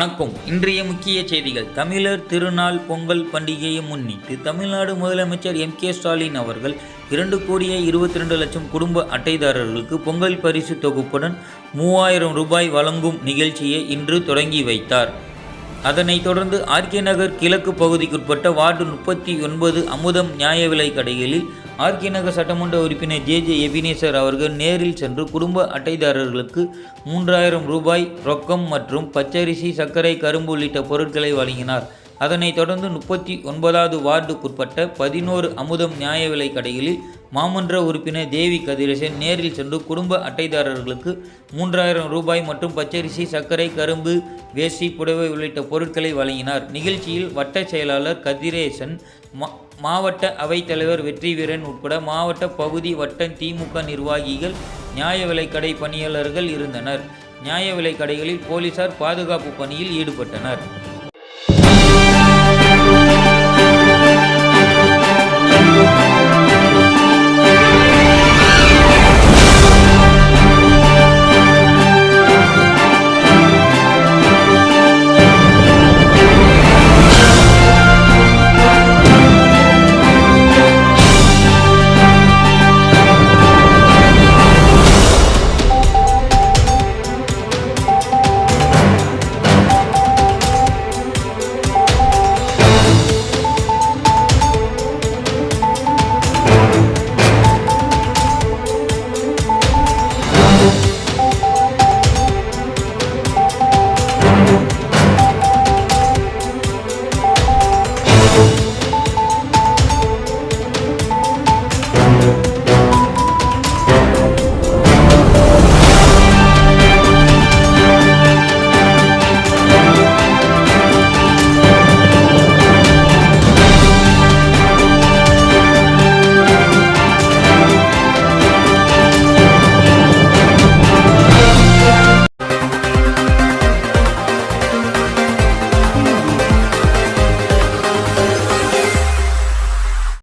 வணக்கம். இன்றைய முக்கிய செய்திகள். தமிழர் திருநாள் பொங்கல் பண்டிகையை முன்னிட்டு தமிழ்நாடு முதலமைச்சர் M.K. ஸ்டாலின் அவர்கள் 2,22,00,000 குடும்ப அட்டைதாரர்களுக்கு பொங்கல் பரிசு தொகுப்புடன் 3000 ரூபாய் வழங்கும் நிகழ்ச்சியை இன்று தொடங்கி வைத்தார். அதனைத் தொடர்ந்து R.K. நகர் கிழக்கு பகுதிக்குட்பட்ட வார்டு 39 அமுதம் நியாய விலைக் கடைகளில் R.K. நகர் சட்டமன்ற உறுப்பினர் J. எபினேசர் அவர்கள் நேரில் சென்று குடும்ப அட்டைதாரர்களுக்கு 3000 ரூபாய் ரொக்கம் மற்றும் பச்சரிசி, சர்க்கரை, கரும்பு உள்ளிட்ட பொருட்களை வழங்கினார். அதனைத் தொடர்ந்து 39வது வார்டுக்குட்பட்ட 11 அமுதம் நியாய விலைக் கடைகளில் மாமன்ற உறுப்பினர் தேவி கதிரேசன் நேரில் சென்று குடும்ப அட்டைதாரர்களுக்கு 3000 ரூபாய் மற்றும் பச்சரிசி, சர்க்கரை, கரும்பு, வேஷ்டி, புடவை உள்ளிட்ட பொருட்களை வழங்கினார். நிகழ்ச்சியில் வட்ட செயலாளர் கதிரேசன், மாவட்ட அவைத்தலைவர் வெற்றிவீரன் உட்பட மாவட்ட, பகுதி, வட்ட திமுக நிர்வாகிகள், நியாய விலைக்கடை பணியாளர்கள் இருந்தனர். நியாய விலைக் கடைகளில் போலீசார் பாதுகாப்பு பணியில் ஈடுபட்டனர்.